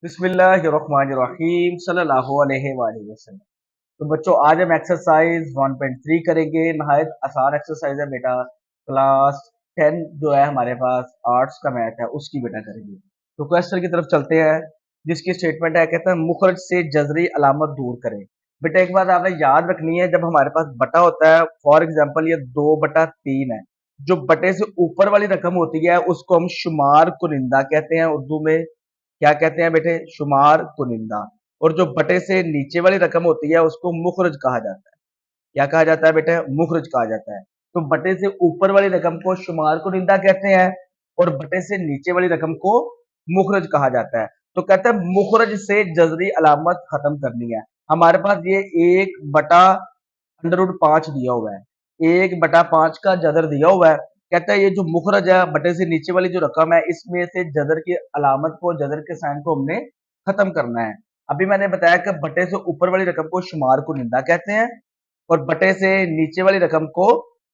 बिस्मिल्लाहिर्रहमानिर्रहीम सल्लल्लाहु अलैहि वसल्लम। तो बच्चों आज हम एक्सरसाइज 1.3 करेंगे। नहायत आसान एक्सरसाइज है बेटा। क्लास 10 जो है हमारे पास आर्ट्स का मैथ है उसकी बेटा करेंगे। तो क्वेश्चन की तरफ चलते हैं जिसकी स्टेटमेंट है, कहते हैं मुखरज से जजरी अलामत दूर करें। बेटा एक बात आपने याद रखनी है, जब हमारे पास बटा होता है, फॉर एग्जाम्पल ये 2/3 है, जो बटे से ऊपर वाली रकम होती है उसको हम शुमार कुनिंदा कहते हैं। उर्दू में क्या कहते हैं बेटे? शुमार कुनिंदा। और जो बटे से नीचे वाली रकम होती है उसको मुखरज कहा जाता है। क्या कहा जाता है बेटे? मुखरज कहा जाता है। तो बटे से ऊपर वाली रकम को शुमार कुनिंदा कहते हैं और बटे से नीचे वाली रकम को मुखरज कहा जाता है। तो कहते हैं मुखरज से जजरी अलामत खत्म करनी है। हमारे पास ये 1/√5 दिया हुआ है, 1/5 का जदर दिया हुआ है। कहता है ये जो मुखरज है, बटे से नीचे वाली जो रकम है, इसमें से जदर की अलामत को, जदर के साइन को हमने खत्म करना है। अभी मैंने बताया कि बटे से ऊपर वाली रकम को शुमार कुनिंदा कहते हैं और बटे से नीचे वाली रकम को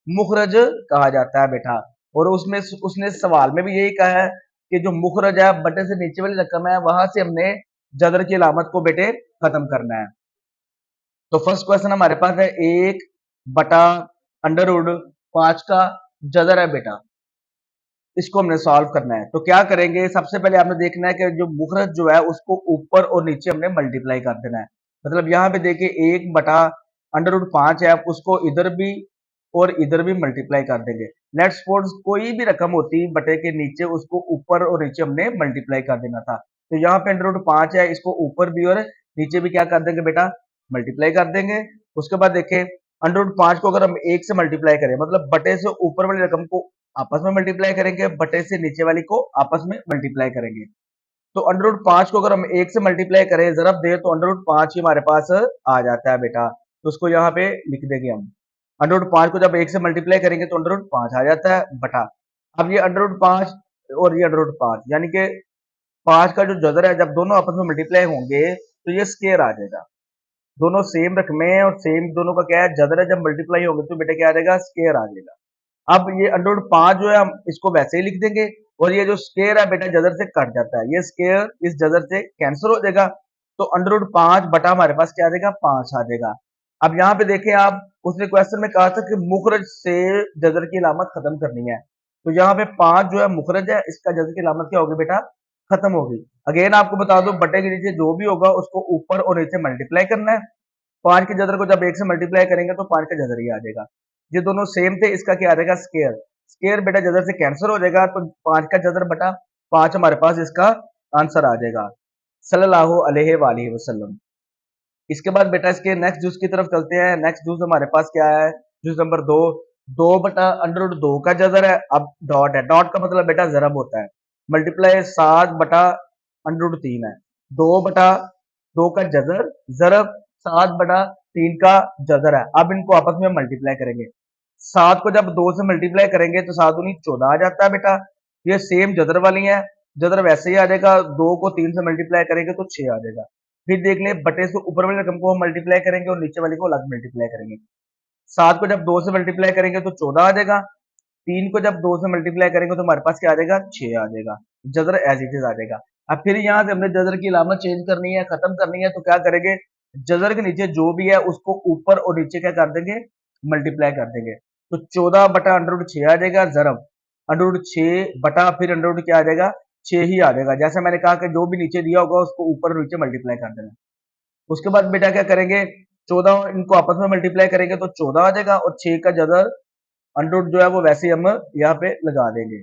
मुखरज कहा जाता है बेटा। और उसमें उसने सवाल में भी यही कहा है कि जो मुखरज है, बटे से नीचे वाली रकम है, वहां से हमने जदर की अलामत को बेटे खत्म करना है। तो फर्स्ट क्वेश्चन हमारे पास है 1/√5 का जदर है बेटा, इसको हमने सॉल्व करना है। तो क्या करेंगे, सबसे पहले आपने देखना है कि जो मुखरज जो है उसको ऊपर और नीचे हमने मल्टीप्लाई कर देना है। मतलब यहाँ पे देखिए 1/√5 है, उसको इधर भी और इधर भी मल्टीप्लाई कर देंगे। लेट्स सपोज कोई भी रकम होती बटे के नीचे, उसको ऊपर और नीचे हमने मल्टीप्लाई कर देना था। तो यहाँ पे √5 है, इसको ऊपर भी और नीचे भी क्या कर देंगे बेटा? मल्टीप्लाई कर देंगे। उसके बाद देखें √5 को अगर हम 1 से मल्टीप्लाई करें, मतलब बटे से ऊपर वाली रकम को आपस में मल्टीप्लाई करेंगे, बटे से नीचे वाली को आपस में मल्टीप्लाई करेंगे। तो √5 को अगर हम 1 से मल्टीप्लाई करें, जरब दे, तो √5 ही हमारे पास आ जाता है बेटा। तो उसको यहाँ पे लिख देंगे हम। √5 को जब 1 से मल्टीप्लाई करेंगे तो √5 आ जाता है बटा। अब ये √5 और ये √5 यानी कि 5 का जो जदर है, जब दोनों आपस में मल्टीप्लाई होंगे तो ये स्केयर आ जाएगा। दोनों सेम रकमें हैं और सेम दोनों का क्या है? जदर है। जब मल्टीप्लाई होंगे तो बेटा क्या आ जाएगा? स्केयर आ जाएगा। अब ये √5 जो है हम इसको वैसे ही लिख देंगे और ये जो स्केयर है बेटा जदर से कट जाता है, ये स्केयर इस जदर से कैंसिल हो जाएगा। तो √5 बटा हमारे पास क्या आ जाएगा? 5 आ जाएगा। अब यहाँ पे देखें आप, उसने क्वेश्चन में कहा था कि मुखरज से जदर की अलामत खत्म करनी है। तो यहाँ पे 5 जो है मुखरज है, इसका जदर की अलामत क्या होगी बेटा? खत्म होगी। अगेन आपको बता दो, बटे के नीचे जो भी होगा उसको ऊपर और नीचे मल्टीप्लाई करना है। 5 के जदर को जब 1 से मल्टीप्लाई करेंगे तो 5 का जदर ही आ जाएगा। ये दोनों सेम थे, इसका क्या आ जाएगा? स्केयर। स्केयर बेटा जदर से कैंसिल हो जाएगा, तो 5 का जदर बटा 5 हमारे पास इसका आंसर आ जाएगा। सल्लल्लाहु अलैहि वसल्लम। इसके बाद बेटा इसके नेक्स्ट जूस की तरफ चलते हैं। नेक्स्ट जूस हमारे पास क्या है? Juice number 2। 2/√2 का जदर है। अब डॉट है, डॉट का मतलब बेटा जरब होता है। मल्टीप्लाई 7/√3 है। 2/2 का जदर, जरब 7/3 का जदर है। अब इनको आपस में मल्टीप्लाई करेंगे। 7 को जब 2 से मल्टीप्लाई करेंगे तो 7 दूनी 14 आ जाता है बेटा। ये सेम जदर वाली है, जदर वैसे ही आ जाएगा। 2 को 3 से मल्टीप्लाई करेंगे तो 6 आ जाएगा। फिर देख ले, बटे से ऊपर वाली रकम को हम मल्टीप्लाई करेंगे और नीचे वाली को अलग मल्टीप्लाई करेंगे। 7 को जब 2 से मल्टीप्लाई करेंगे तो 14 आ जाएगा। 3 को जब 2 से मल्टीप्लाई करेंगे तो हमारे पास क्या आ जाएगा? 6 आ जाएगा। जदर एज इट इज आ जाएगा। अब फिर यहाँ से हमने जदर की अलामत चेंज करनी है, खत्म करनी है। तो क्या करेंगे? जदर के नीचे जो भी है उसको ऊपर और नीचे क्या कर देंगे? मल्टीप्लाई कर देंगे। तो 14/√6 आ जाएगा। जरब √6 बटा फिर अंडर क्या आ जाएगा? 6 ही आ जाएगा। जैसे मैंने कहा कि जो भी नीचे दिया होगा उसको ऊपर और नीचे मल्टीप्लाई कर देना। उसके बाद बेटा क्या करेंगे? 14 इनको आपस में मल्टीप्लाई करेंगे तो 14 आ जाएगा और 6 का जदर अंडर जो है वो वैसे ही हम यहाँ पे लगा देंगे।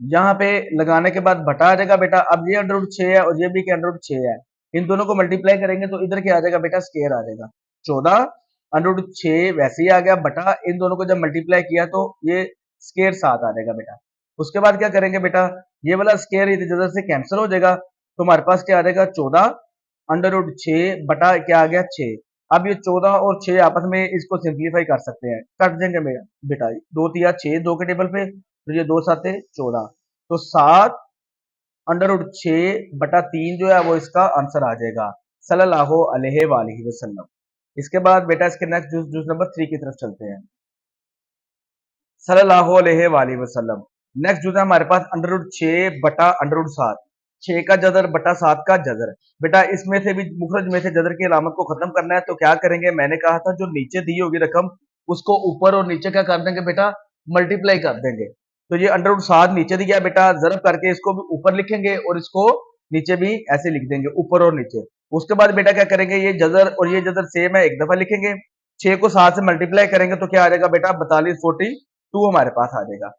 यहाँ पे लगाने के बाद बटा आ जाएगा बेटा। अब ये √6 है और ये भी क्या √6 है, इन दोनों को मल्टीप्लाई करेंगे तो इधर क्या आ जाएगा बेटा? स्केयर आ जाएगा। 14 √6 वैसे ही आ गया बटा, इन दोनों को जब मल्टीप्लाई किया तो ये स्केयर 7 आ जाएगा बेटा। उसके बाद क्या करेंगे बेटा? ये वाला स्केयर इधर से कैंसिल हो जाएगा तो हमारे पास क्या आ जाएगा? 14 √6 बटा क्या आ गया? 6। अब ये 14 और 6 आपस में इसको सिंप्लीफाई कर सकते हैं, कट देंगे बेटा। 2 3 6 2 के टेबल पे, तो ये 2 7 14। तो 7/√6/3 जो है वो इसका आंसर आ जाएगा। सल्लल्लाहु अलैहि वसल्लम। इसके बाद बेटा इसके नेक्स्ट जूस जूस नंबर 3 की तरफ चलते हैं। सल्लल्लाहु अलैहि वसल्लम। नेक्स्ट जूस है हमारे पास √6/√7। 6 का जदर बटा 7 का जदर। बेटा इसमें से भी मुखरज में से जदर की अलामत को खत्म करना है, तो क्या करेंगे, मैंने कहा था जो नीचे दी होगी रकम उसको ऊपर और नीचे क्या कर देंगे बेटा, मल्टीप्लाई कर देंगे। तो ये अंडर रूट 7 नीचे दिया बेटा, जरब करके इसको भी ऊपर लिखेंगे और इसको नीचे भी ऐसे लिख देंगे, ऊपर और नीचे। उसके बाद बेटा क्या करेंगे, ये जदर और ये जदर सेम है, एक दफा लिखेंगे। 6 को 7 से मल्टीप्लाई करेंगे तो क्या आ जाएगा बेटा, 4242 हमारे पास आ जाएगा।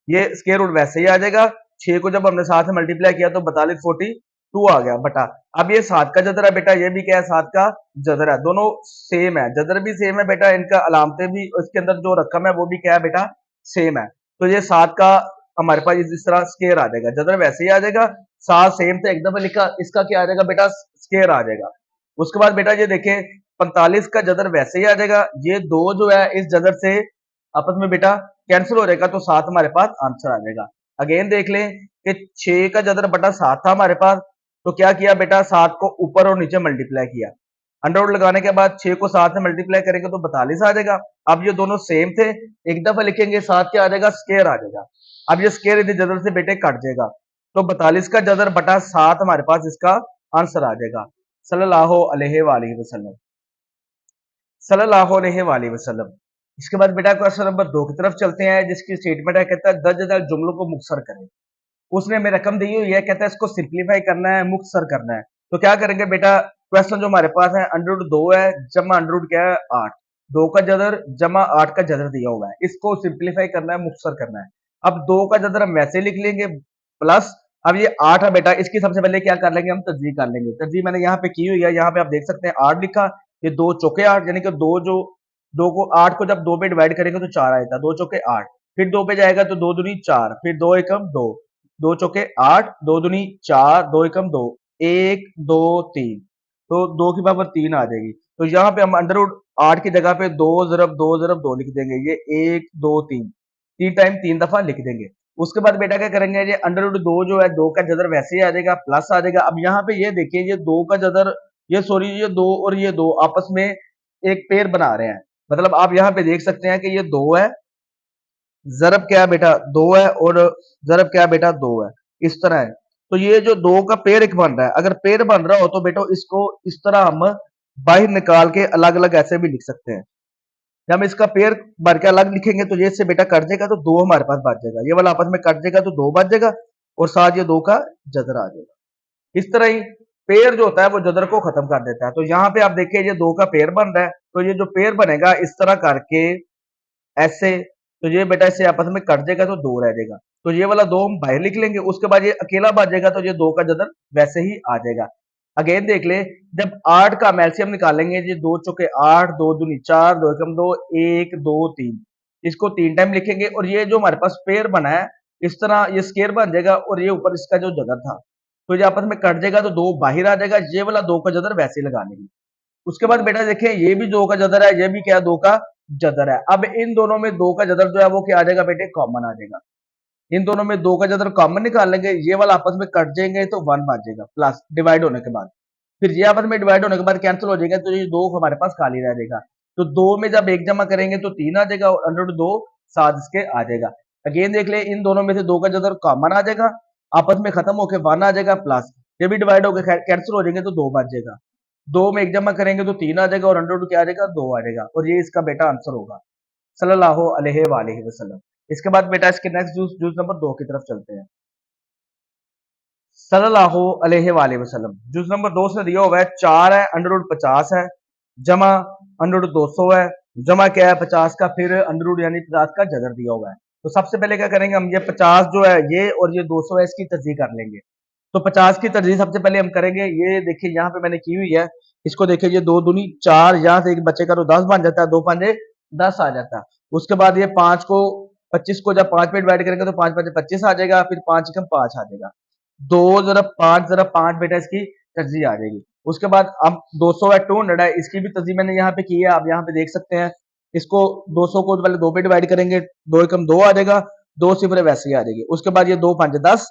ये स्क्वायर रूट वैसे ही आ जाएगा। 6 को जब हमने 7 से मल्टीप्लाई किया तो 4242 आ गया बटा। अब ये 7 का जदर है बेटा, ये भी क्या है, 7 का जदर है, दोनों सेम है, जदर भी सेम है बेटा, इनका अलामतें भी, इसके अंदर जो रकम है वो भी क्या है बेटा, सेम है। तो ये 7 का हमारे पास इस तरह स्क्वायर आ जाएगा, जदर वैसे ही आ जाएगा। 7 सेम थे, एक दफा लिखा, इसका क्या आ जाएगा बेटा, स्क्वायर आ जाएगा। उसके बाद बेटा ये देखें, 45 का जदर वैसे ही आ जाएगा, ये दो जो है इस जदर से आपस में बेटा कैंसिल हो जाएगा, तो 7 हमारे पास आंसर आ जाएगा। अगेन देख लें कि 6 का जदर बटा 7 था हमारे पास, तो क्या किया बेटा, 7 को ऊपर और नीचे मल्टीप्लाई किया। अंडर रूट लगाने के बाद 6 को 7 से मल्टीप्लाई करेंगे तो 42 आ जाएगा। अब ये दोनों सेम थे, एक दफा लिखेंगे, 7 क्या आ जाएगा, स्क्वायर आ जाएगा। अब ये स्क्वायर इधर जदर से बेटे कट जाएगा, तो 42 का जदर बटा 7 हमारे पास इसका आंसर आ जाएगा। सल्लल्लाहु अलैहि वसल्लम, सल्लल्लाहु अलैहि वसल्लम। इसके बाद बेटा क्वेश्चन नंबर 2 की तरफ चलते हैं, जिसकी स्टेटमेंट है, कहता है दर्ज दार जुमलों को मुख्तसर करें। उसने हमें रकम दी हुई है, कहता है इसको सिंप्लीफाई करना है, मुख्तसर करना है। तो क्या करेंगे बेटा, क्वेश्चन जो हमारे पास है, अंडर रूट 2 है जमा अंडर रूट क्या है 8, 2 का जदर जमा 8 का जदर दिया हुआ है, इसको सिंप्लीफाई करना है, मुख्तसर करना है। अब 2 का जदर हम वैसे लिख लेंगे, प्लस अब ये 8 है बेटा, इसकी सबसे पहले क्या कर लेंगे, हम तर्जीह कर लेंगे। तर्जीह मैंने यहाँ पे की हुई है, यहाँ पे आप देख सकते हैं 8 लिखा, ये 2 चौके 8, यानी कि 2 जो 2 को 8 को जब 2 पे डिवाइड करेंगे तो 4 आएगा, 2 चौके 8, फिर 2 पे जाएगा तो 2 दूनी 4, फिर 2 एकम 2, 2 चौके 8, 2 दूनी 4, 2 एकम 2, 1 2 3, तो 2 की पावर 3 आ जाएगी। तो यहाँ पे हम अंडर रूट 8 की जगह पे 2 ज़रब 2 ज़रब 2 लिख देंगे, ये 1 2 3, 3 टाइम 3 दफा लिख देंगे। उसके बाद बेटा क्या करेंगे, ये अंडर रूट 2 जो है 2 का जदर वैसे ही आ जाएगा, प्लस आ जाएगा। अब यहाँ पे ये देखिए, ये 2 का जदर, ये सॉरी ये 2 और ये 2 आपस में एक पेयर बना रहे हैं, मतलब आप यहाँ पे देख सकते हैं कि ये 2 है, ज़रब क्या है बेटा 2 है, और ज़रब क्या है बेटा 2 है, इस तरह है। तो ये जो 2 का पेयर एक बन रहा है, अगर पेयर बन रहा हो तो बेटा इसको इस तरह हम बाहर निकाल के अलग अलग ऐसे भी लिख सकते हैं। जब हम इसका पेयर भर के अलग लिखेंगे तो ये इससे बेटा कट जाएगा, तो 2 हमारे पास बच जाएगा, ये वाला आपस में कट जाएगा तो 2 बच जाएगा, और साथ ये 2 का जदर आ जाएगा। इस तरह ही पेयर जो होता है वो जदर को खत्म कर देता है। तो यहाँ पे आप देखिए, ये 2 का पेयर बन रहा है, तो ये जो पेयर बनेगा इस तरह करके ऐसे, तो ये बेटा इससे आपस में कट जाएगा तो 2 रह जाएगा, तो ये वाला 2 हम बाहर लिख लेंगे। उसके बाद ये अकेला बच जाएगा, तो ये 2 का जदर वैसे ही आ जाएगा। अगेन देख ले, जब 8 का हम एलसीएम निकालेंगे, ये 2 चौके 8, 2 दूनी 4, 2 एकम 2, 1 2 3, इसको 3 टाइम लिखेंगे, और ये जो हमारे पास पेयर बना है इस तरह ये स्क्वायर बन जाएगा, और ये ऊपर इसका जो जदर था, तो ये आपस में कट जाएगा तो 2 बाहर आ जाएगा, ये वाला 2 का जदर वैसे ही लगा लेंगे। उसके बाद बेटा देखें, ये भी 2 का जदर है, ये भी क्या 2 का जदर है। अब इन दोनों में 2 का जदर जो है वो क्या आ जाएगा बेटे, कॉमन आ जाएगा। इन दोनों में 2 का जदर कॉमन निकाल लेंगे, ये वाला आपस में कट जाएंगे तो 1 बच जाएगा, प्लस डिवाइड होने के बाद, फिर ये आपस में डिवाइड होने के बाद कैंसिल हो जाएगा, तो ये 2 हमारे पास खाली रह जाएगा। तो 2 में जब 1 जमा करेंगे तो 3 आ जाएगा, और अंडर 2 7 इसके आ जाएगा। अगेन देख ले, इन दोनों में से 2 का जदर कॉमन आ जाएगा, आपस में खत्म होकर 1 आ जाएगा, प्लस ये भी डिवाइड होकर कैंसिल हो जाएंगे तो 2 बच जाएगा। 2 में 1 जमा करेंगे तो 3 आ जाएगा, और अंडर क्या आ जाएगा, 2 आ जाएगा, और ये इसका बेटा आंसर होगा। सल्लल्लाहु अलैहि वसल्लम। इसके बाद बेटा इसके नेक्स्ट जूस जूस नंबर 2 की तरफ चलते हैं। सल्लल्लाहु अलैहि वसल्लम, जूस नंबर 2 से दिया हुआ है 4 है, अंडर रूट 50 है, जमा अंडर रूट 200 है, जमा क्या है 50 का, फिर अंडर रूट यानी 50 का जदर दिया हुआ है। तो सबसे पहले क्या करेंगे, हम ये 50 जो है ये, और ये 200 है, इसकी तरजीह कर लेंगे। तो 50 की तरजीह सबसे पहले हम करेंगे, ये देखिए यहाँ पे मैंने की हुई है, इसको देखिए, ये 2 दूनी 4, यहाँ से एक बच्चे का तो 10 बन जाता है, 2 पंजे 10 आ जाता है। उसके बाद ये 5 को 25 को जब 5 पे डिवाइड करेंगे तो 5 पंजे 25 आ जाएगा, फिर 5 एकम 5 आ जाएगा, 2 ज़रब 5 ज़रब 5 बेटा इसकी तरजीह आ जाएगी। उसके बाद अब 200 है, 200 है, इसकी भी तरजीह मैंने यहाँ पे की है, आप यहाँ पे देख सकते हैं। इसको 200 को पहले 2 पे डिवाइड करेंगे, 2 एकम 2 आ जाएगा, 2 सिफर वैसे ही आ जाएगी। उसके बाद ये 2 पंजे 10,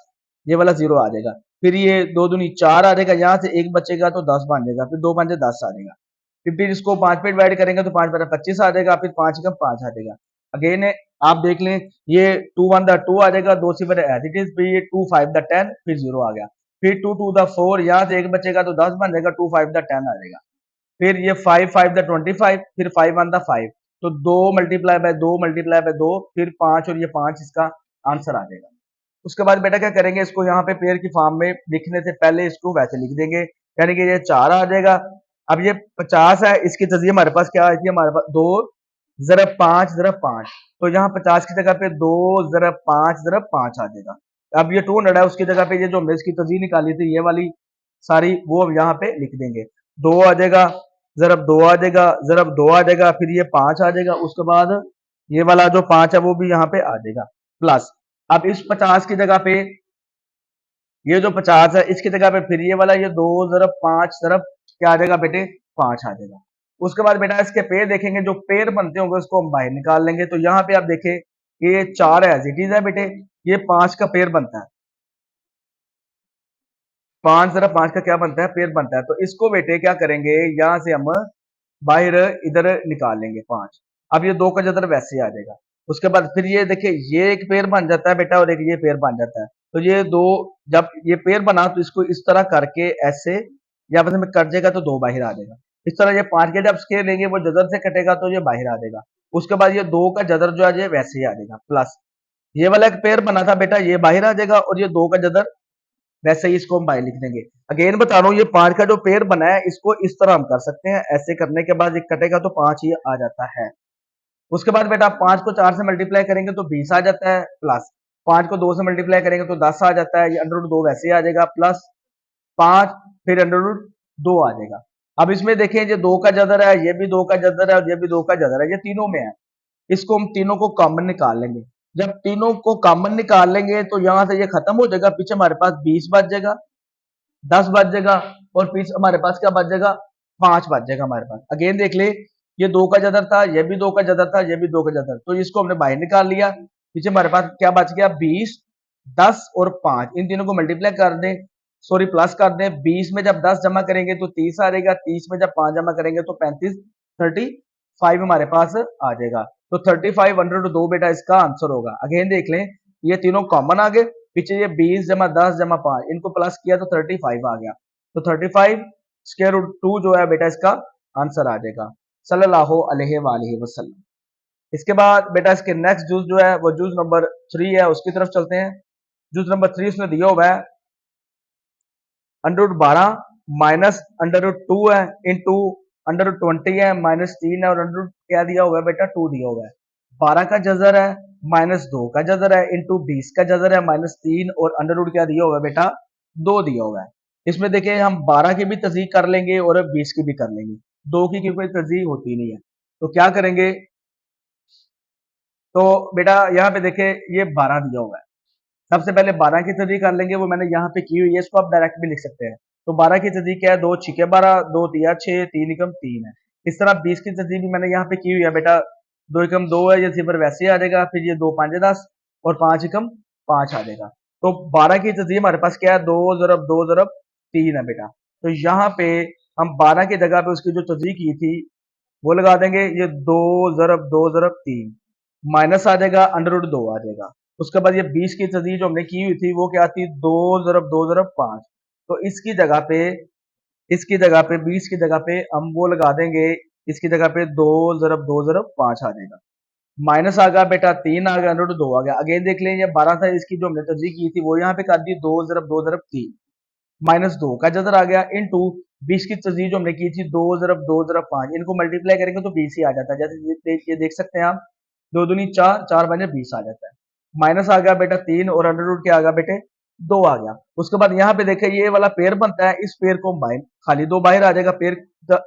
ये वाला 0 आ जाएगा, फिर ये 2 दूनी 4 आ जाएगा, यहाँ से 1 बचेगा तो 10 बन जाएगा, फिर 2 पंजे 10 आ जाएगा, फिर इसको 5 पे डिवाइड करेंगे तो 5 पंजे 25 आ जाएगा, फिर 5 एकम 5 आ जाएगा। अगेन आप देख लें, ये 2 1 द 2 आ जाएगा, 2 सिफर एज इट इज, फिर ये 2 5 द 10, फिर 0 आ गया। फिर 2 to the 4, यहाँ से एक बचेगा तो 10 बन जाएगा, 2 5 the 10 आ जाएगा। फिर ये 5 5 the 25, फिर 5 1 the 5, तो 2 मल्टीप्लाई बाय 2 मल्टीप्लाई बाय 2, फिर 5 और ये 5 इसका आंसर आ जाएगा। उसके बाद बेटा क्या करेंगे, इसको यहाँ पे पेयर की फॉर्म में लिखने से पहले इसको वैसे लिख देंगे, यानी कि ये 4 आ जाएगा। अब ये 50 है, इसकी तस्वीर हमारे पास क्या आती है, हमारे पास 2 ज़रब 5 ज़रब 5, तो यहाँ 50 की जगह पे 2 ज़रब 5 ज़रब 5 आ जाएगा। अब ये 200 है, उसकी जगह पे ये जो हमने इसकी तस्वीर निकाली थी ये वाली सारी, वो हम यहाँ पे लिख देंगे। 2 आ जाएगा, ज़रब 2 आ जाएगा, ज़रब 2 आ जाएगा, फिर ये 5 आ जाएगा, उसके बाद ये वाला जो 5 है वो भी यहाँ पे आ जाएगा, प्लस अब इस 50 की जगह पे ये जो 50 है इसकी जगह पे फिर ये वाला ये 2 ज़रब 5 ज़रब क्या आ जाएगा बेटे, 5 आ जाएगा। उसके बाद बेटा इसके पेड़ देखेंगे, जो पेड़ बनते होंगे उसको हम बाहर निकाल लेंगे। तो यहाँ पे आप देखें कि ये 4 एज इट इज है बेटे, ये 5 का पेड़ बनता है, 5 ज़रब 5 का क्या बनता है, पेड़ बनता है। तो इसको बेटे क्या करेंगे, यहाँ से हम बाहर इधर निकाल लेंगे 5। अब ये 2 का जदर वैसे आ जाएगा। उसके बाद फिर ये देखिए ये एक पेड़ बन जाता है बेटा और एक ये पेड़ बन जाता है। तो ये दो, जब ये पेड़ बना तो इसको इस तरह करके ऐसे या बस में कट जाएगा तो 2 बाहर आ जाएगा। इस तरह ये 5 के जब स्केल लेंगे वो जदर से कटेगा तो ये बाहर आ जाएगा। उसके बाद ये 2 का जदर जो है ये वैसे ही आ जाएगा, प्लस ये वाला एक पेड़ बना था बेटा ये बाहर आ जाएगा, और ये 2 का जदर वैसे ही इसको हम बाहर लिख देंगे। अगेन बता रहा हूँ, ये 5 का जो पेड़ बना है इसको इस तरह हम कर सकते हैं, ऐसे करने के बाद ये कटेगा तो 5 ही आ जाता है। उसके बाद बेटा 5 को 4 से मल्टीप्लाई करेंगे तो 20 आ जाता है, प्लस 5 को 2 से मल्टीप्लाई करेंगे तो 10 आ जाता है, ये अंडर रूट 2 वैसे ही आ जाएगा, प्लस 5 फिर अंडर रूट 2 आ जाएगा। अब इसमें देखें ये 2 का जदर है, ये भी 2 का जदर है और ये भी 2 का जदर है, ये तीनों में है। इसको हम तीनों को कॉमन निकाल लेंगे। जब तीनों को कॉमन निकाल लेंगे तो यहां से ये खत्म हो जाएगा, पीछे हमारे पास 20 बच जाएगा, 10 बच जाएगा, और पीछे हमारे पास क्या बच जाएगा, 5 बच जाएगा हमारे पास। अगेन देख ले, ये 2 का जदर था, ये भी 2 का जदर था, ये भी 2 का जदर, तो इसको हमने बाहर निकाल लिया। पीछे हमारे पास क्या बच गया, 20, 10 और 5, इन तीनों को मल्टीप्लाई कर दें, सॉरी प्लस कर दें। 20 में जब 10 जमा करेंगे तो 30 आ जाएगा, 30 में जब 5 जमा करेंगे तो 35, 35 हमारे पास आ जाएगा। तो 35 अंडर रूट 2 बेटा इसका आंसर होगा। अगेन देख लें, ये तीनों कॉमन आ गए, पीछे ये 20 जमा 10 जमा 5 इनको प्लस किया तो 35 आ गया, तो 35 स्क्वायर रूट 2 जो है बेटा इसका आंसर आ जाएगा, सल्लल्लाहु अलैहि वसल्लम। इसके बाद बेटा इसके नेक्स्ट जूस जो है वो जूस नंबर 3 है, उसकी तरफ चलते हैं। जूस नंबर 3 उसने दिया हुआ है under root 12 minus under root 2 है इंटू अंडर रूट 20 है माइनस 3 है, और अंडर रूट क्या दिया हुआ है बेटा, 2 दिया हुआ है। 12 का जजर है माइनस 2 का जजर है इंटू 20 का जजर है माइनस 3, और अंडर रूट क्या दिया हुआ है बेटा, 2 दिया हुआ है। इसमें देखिए हम 12 की भी तस्दीक कर लेंगे और 20 की भी कर लेंगे, 2 की कोई तस्दीक होती नहीं है। तो क्या करेंगे, तो बेटा यहाँ पे देखे ये 12 दिया हुआ है, सबसे पहले 12 की तस्दीक कर लेंगे, वो मैंने यहाँ पे की हुई है, इसको आप डायरेक्ट भी लिख सकते हैं। तो 12 की तस्दीक क्या है, 2 छिके 12, 2 तिया 6, 3 एकम 3 है। इस तरह 20 की तस्दीक भी मैंने यहाँ पे की हुई है बेटा, 2 एकम 2 है, ये सिफर वैसे ही आ जाएगा, फिर ये 2 5 10 और 5 एकम 5 आ जाएगा। तो 12 की तस्दीक हमारे पास क्या है, 2 ज़रब 2 ज़रब 3 है बेटा। तो यहाँ पे हम 12 की जगह पे उसकी जो तस्दीक की थी वो लगा देंगे, ये 2 ज़रब 2 ज़रब 3 माइनस आ जाएगा, अंडर रूट 2 आ जाएगा। उसके बाद ये 20 की तस्दीक जो हमने की हुई थी वो क्या थी, 2 ज़रब 2 ज़रब 5, तो इसकी जगह पे 20 की जगह पे हम वो लगा देंगे, इसकी जगह पे 2 ज़रब 2 ज़रब 5 आ जाएगा, माइनस आ गया बेटा 3 आ गया, अंडर रूट 2 आ गया। अगेन देख लें, ये 12 था, इसकी जो हमने तस्दीक की थी वो यहाँ पे कर दी, 2 ज़रब 2 ज़रब 3 माइनस 2 का जदर आ गया इंटू 20 की तस्दीक जो हमने की थी 2 ज़रब 2 ज़रब 5, इनको मल्टीप्लाई करेंगे तो 20 ही आ जाता है। जैसे ये देख सकते हैं आप, 2 दूनी 4, 4 बने 20 आ जाता है। माइनस आ गया बेटा 3 और अंडर रूट क्या आ गया बेटे, 2 आ गया। उसके बाद यहाँ पे देखे ये वाला पेयर बनता है, इस पेयर को बाहर खाली 2 बाहर आ जाएगा, पेयर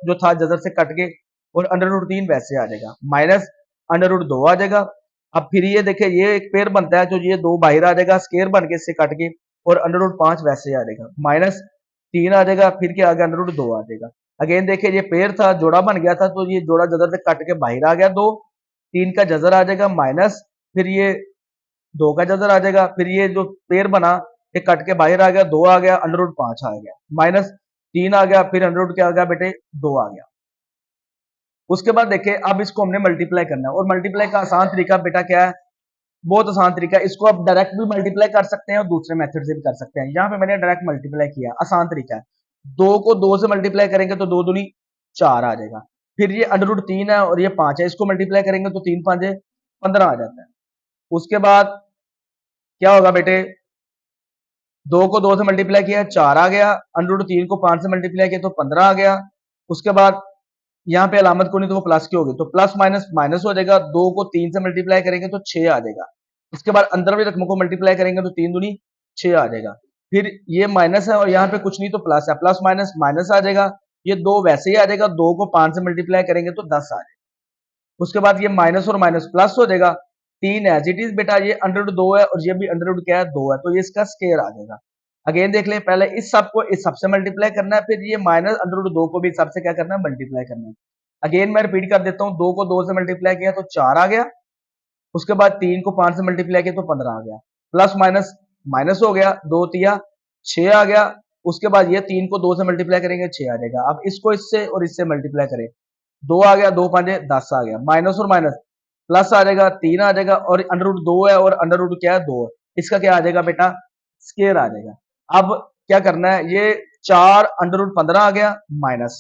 जो था जदर से कट के, और अंडर रूट 3 वैसे आ जाएगा, माइनस अंडर रूट 2 आ जाएगा। अब फिर ये देखे ये एक पेयर बनता है, जो ये 2 बाहर आ जाएगा स्केयर बन के इससे कट के, और अंडर रूट 5 वैसे आ जाएगा, माइनस 3 आ जाएगा, फिर क्या आ गया, अंडर रूट 2 आ जाएगा। अगेन देखिए ये पेयर था, जोड़ा बन गया था, तो ये जोड़ा जदर से कट के बाहर आ गया, 2 3 का जजर आ जाएगा, माइनस फिर ये 2 का जजर आ जाएगा, फिर ये जो पेयर बना ये कट के बाहर आ गया, 2 आ गया, अंडर रूट 5 आ गया, माइनस 3 आ गया, फिर अंडर रूट क्या आ गया बेटे, 2 आ गया। उसके बाद देखिए अब इसको हमने मल्टीप्लाई करना है, और मल्टीप्लाई का आसान तरीका बेटा क्या है, बहुत आसान तरीका है, इसको आप डायरेक्ट भी मल्टीप्लाई कर सकते हैं और दूसरे मेथड से भी कर सकते हैं। यहाँ पे मैंने डायरेक्ट मल्टीप्लाई किया, आसान तरीका है। 2 को 2 से मल्टीप्लाई करेंगे तो 2 दूनी 4 आ जाएगा। फिर ये अंडर रूट 3 है और ये 5 है, इसको मल्टीप्लाई करेंगे तो 3 5 15 आ जाता है। उसके बाद क्या होगा बेटे, 2 को 2 से मल्टीप्लाई किया 4 आ गया, अंडर रूट 3 को 5 से मल्टीप्लाई किया तो 15 आ गया। उसके बाद यहाँ पे अलामत को नहीं तो वो प्लस की होगी, तो प्लस माइनस माइनस हो जाएगा। 2 को 3 से मल्टीप्लाई करेंगे तो 6 आ जाएगा। इसके बाद अंदर वाली रकमों को मल्टीप्लाई करेंगे तो 3 दूनी 6 आ जाएगा। फिर ये माइनस है और यहाँ पे कुछ नहीं तो प्लस है, प्लस माइनस माइनस आ जाएगा। ये 2 वैसे ही आ जाएगा, 2 को 5 से मल्टीप्लाई करेंगे तो 10 आ जाएगा। उसके बाद ये माइनस और माइनस प्लस हो जाएगा। 3 एज इट इज बेटा, ये अंडर रूट 2 है और ये भी अंडर रूट क्या है 2 है, तो ये इसका स्केयर आ जाएगा। अगेन देख लें, पहले इस सब को इस सब से मल्टीप्लाई करना है, फिर ये माइनस अंडर रूट 2 को भी इस सब से क्या करना है, मल्टीप्लाई करना है। अगेन मैं रिपीट कर देता हूं, 2 को 2 से मल्टीप्लाई किया तो 4 आ गया। उसके बाद 3 को 5 से मल्टीप्लाई किया तो 15 आ गया। प्लस माइनस माइनस हो गया, 2 तिया 6 आ गया। उसके बाद ये 3 को 2 से मल्टीप्लाई करेंगे 6 आ जाएगा। अब इसको इससे और इससे मल्टीप्लाई करें, 2 आ गया, 2 5 10 आ गया। माइनस और माइनस प्लस आ जाएगा, 3 आ जाएगा और अंडर रूट 2 है और अंडर रूट क्या है 2 है, इसका क्या आ जाएगा बेटा, स्केयर आ जाएगा। अब क्या करना है, ये 4 अंडर रूट 15 आ गया माइनस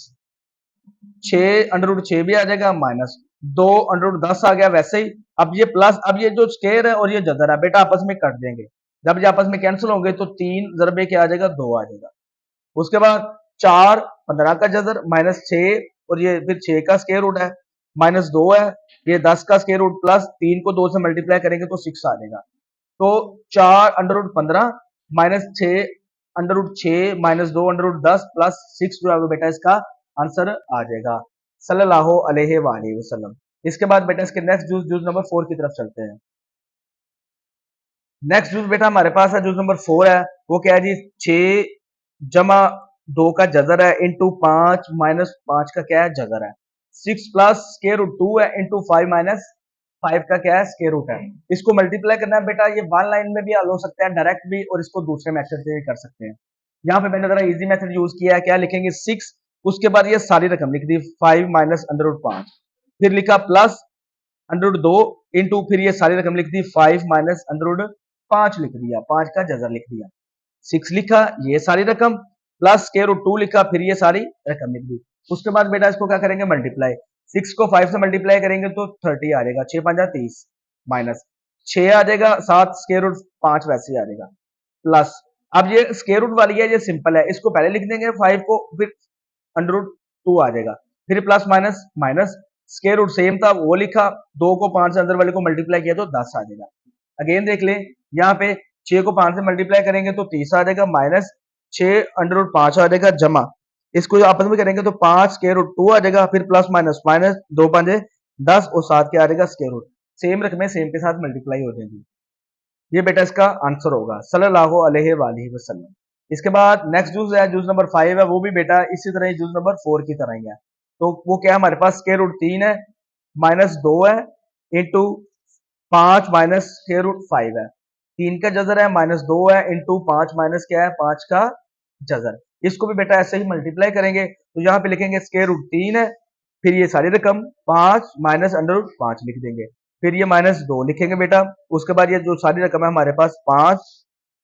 6 अंडर रूट 6 भी आ जाएगा माइनस 2 अंडर रूट 10 आ गया वैसे ही। अब ये प्लस, अब ये जो स्केयर है और ये जदर है बेटा आपस में कट देंगे। जब ये आपस में कैंसिल होंगे तो 3 जरबे क्या आ जाएगा, 2 आ जाएगा। उसके बाद 4 15 का जदर माइनस 6 और ये फिर 6 का स्केयर रूट है, माइनस 2 है, ये 10 का स्केयर रूट प्लस 3 को 2 से मल्टीप्लाई करेंगे तो 6 आ जाएगा। तो 4 under root 15 minus 6 under root 6 minus 2 under root 10 plus 6 जो है वो बेटा इसका आंसर आ जाएगा, सल्लल्लाहु अलैहि वसल्लम। इसके बाद बेटा इसके नेक्स्ट जूस जूस नंबर 4 की तरफ चलते हैं। नेक्स्ट जूस बेटा हमारे पास है, जूस नंबर 4 है, वो क्या है जी, 6 जमा 2 का जजर है इंटू 5 माइनस 5 का क्या है जजर है। 6 प्लस स्केयर रूट 2 है इंटू 5 माइनस 5 का क्या है स्केयर रूट है। इसको मल्टीप्लाई करना है बेटा, ये वन लाइन में भी हल हो सकता है डायरेक्ट भी, और इसको दूसरे मेथड से भी कर सकते हैं। यहाँ पे मैंने जरा इजी मेथड यूज किया है, क्या लिखेंगे 6, उसके बाद ये सारी रकम लिख दी 5 माइनस अंडर रूट 5, फिर लिखा प्लस अंडर रूट 2 इंटू फिर ये सारी रकम लिख दी 5 माइनस अंडर रूट 5 लिख दिया, 5 का जजर लिख दिया। 6 लिखा ये सारी रकम, प्लस स्क्वायर रूट 2 लिखा, फिर ये सारी रकम लिख दी। उसके बाद बेटा इसको क्या करेंगे, मल्टीप्लाई। 6 को 5 से मल्टीप्लाई करेंगे तो 30 आ जाएगा, 6 5 30 माइनस 6 आ जाएगा, 7 स्क्वायर रूट 5 वैसे ही आ जाएगा, प्लस अब ये स्क्वायर रूट वाली है, ये सिंपल है, इसको पहले लिख देंगे 5 को, फिर अंडर रूट 2 आ जाएगा, फिर plus minus minus square root same था वो लिखा, 2 को 5 से अंदर वाले को मल्टीप्लाई किया तो 10 आ जाएगा। अगेन देख लें, यहाँ पे 6 को 5 से मल्टीप्लाई करेंगे तो 30 आ जाएगा, माइनस 6 अंडर रूट 5 आ जाएगा, जमा इसको आपस में करेंगे तो 5 स्क्वायर रूट 2 आ जाएगा, फिर प्लस माइनस माइनस 2 5 10 और 7 क्या आ जाएगा स्क्वायर रूट, सेम रकमें सेम के साथ मल्टीप्लाई हो जाएंगी। ये बेटा इसका आंसर होगा, सल्लल्लाहु अलैहि वसल्लम। इसके बाद नेक्स्ट जूस है, जूस नंबर 5 है, वो भी बेटा इसी तरह ही जूस नंबर 4 की तरह ही है। तो वो क्या है, हमारे पास स्क्वायर रूट 3 है माइनस 2 है इंटू 5 माइनस स्क्वायर रूट 5 है, 3 का जजर है माइनस 2 है इंटू 5 माइनस क्या है 5 का जजर। इसको भी बेटा ऐसे ही मल्टीप्लाई करेंगे, तो यहाँ पे लिखेंगे स्क्वायर रूट 3 है, फिर ये सारी रकम 5 माइनस अंडर रूट 5 लिख देंगे, फिर ये माइनस 2 लिखेंगे बेटा। उसके बाद ये जो सारी रकम है हमारे पास 5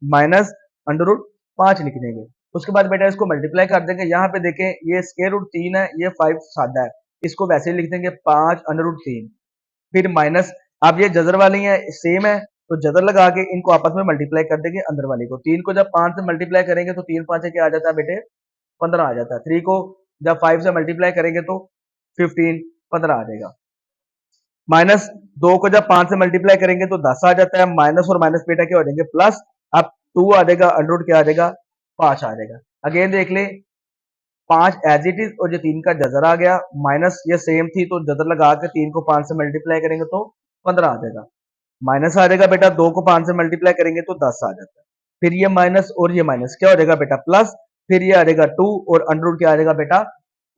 माइनस अंडर रूट 5 लिख देंगे। उसके बाद बेटा इसको मल्टीप्लाई कर देंगे, यहाँ पे देखें ये स्क्वायर रूट 3 है, ये 5 सादा है, इसको वैसे ही लिख देंगे 5 अंडर रूट 3, फिर माइनस, अब ये जजर वाली है सेम है, तो जजर लगा के इनको आपस में मल्टीप्लाई कर देंगे अंदर वाली को। 3 को जब 5 से मल्टीप्लाई करेंगे तो 3 5 क्या आ जाता है बेटे 15 आ जाता है। 3 को जब 5 से मल्टीप्लाई करेंगे तो 15 15 आ जाएगा। माइनस 2 को जब 5 से मल्टीप्लाई करेंगे तो 10 आ जाता है, माइनस और माइनस बेटा क्या हो जाएंगे प्लस, अब 2 आ जाएगा, अंडर रूट क्या आ जाएगा 5 आ जाएगा। अगेन देख ले 5 एज इट इज और ये 3 का जजर आ गया, माइनस ये सेम थी तो जजर लगा के 3 को 5 से मल्टीप्लाई करेंगे तो 15 आ जाएगा, माइनस आ जाएगा बेटा 2 को 5 से मल्टीप्लाई करेंगे तो 10 आ जाता है, फिर ये माइनस और ये माइनस क्या हो जाएगा बेटा प्लस, फिर ये आ जाएगा 2 और अंडर रूट क्या आ जाएगा बेटा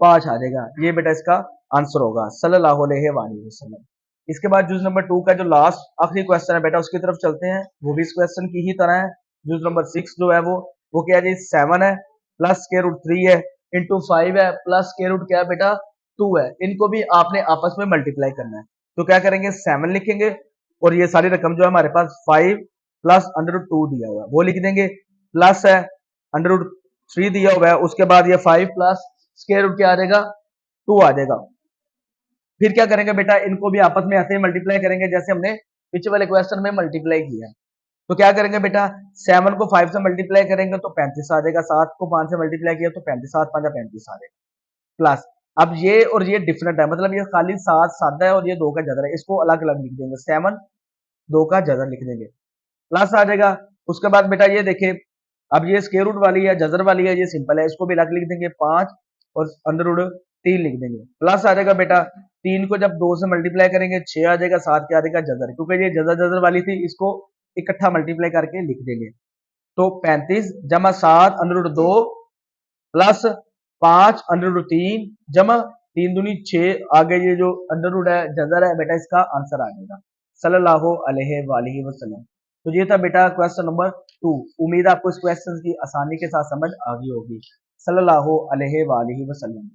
5 आ जाएगा। ये बेटा इसका आंसर होगा, सल्लल्लाहु अलैहि वसल्लम। इसके बाद जूस नंबर 2 का जो लास्ट आखिरी क्वेश्चन है बेटा उसकी तरफ चलते हैं, वो भी इस क्वेश्चन की ही तरह है। जूस नंबर 6 जो है वो क्या है जी 7 है प्लस स्क्वायर रूट 3 है इंटू 5 है प्लस स्क्वायर रूट क्या है बेटा 2 है, इनको भी आपने आपस में मल्टीप्लाई करना है। तो क्या करेंगे 7 लिखेंगे और ये सारी रकम जो है हमारे पास 5 प्लस अंडर रूट 2 दिया हुआ है वो लिख देंगे, प्लस है अंडर रूट 3 दिया हुआ है, उसके बाद ये 5 प्लस स्क्वायर रूट क्या आ जाएगा 2 आ जाएगा। फिर क्या करेंगे बेटा, इनको भी आपस में ऐसे ही मल्टीप्लाई करेंगे जैसे हमने पिछले वाले क्वेश्चन में मल्टीप्लाई किया है। तो क्या करेंगे बेटा, 7 को 5 से मल्टीप्लाई करेंगे तो 35 आ जाएगा, 7 को 5 से मल्टीप्लाई किया तो 35, 7 5 35 आ जाएगा, प्लस अब ये और ये डिफरेंट है, मतलब ये खाली 7 सादा है और ये 2 का जदर है, इसको अलग अलग लिख देंगे, 7 2 का जदर लिख देंगे, प्लस आ जाएगा। उसके बाद बेटा ये देखिए, अब ये स्क्वायर रूट वाली है, जजर वाली है, ये सिंपल है, इसको भी अलग लिख देंगे 5 और अंडर रूट 3 लिख देंगे, प्लस आ जाएगा बेटा 3 को जब 2 से मल्टीप्लाई करेंगे 6 आ जाएगा, 7 क्या आ जाएगा जजर, क्योंकि ये जजर जजर वाली थी, इसको इकट्ठा मल्टीप्लाई करके लिख देंगे। तो 35 जमा 7 under root 2 plus 5 under root 3 जमा 3 दूनी 6, आगे ये जो अंडर रूट है जजर है बेटा, इसका आंसर आ जाएगा सल्लल्लाहु अलैहि वसल्लम। तो ये था बेटा क्वेश्चन नंबर 2। उम्मीद है आपको इस क्वेश्चन की आसानी के साथ समझ आ गई होगी। सल्लल्लाहु अलैहि वसल्लम।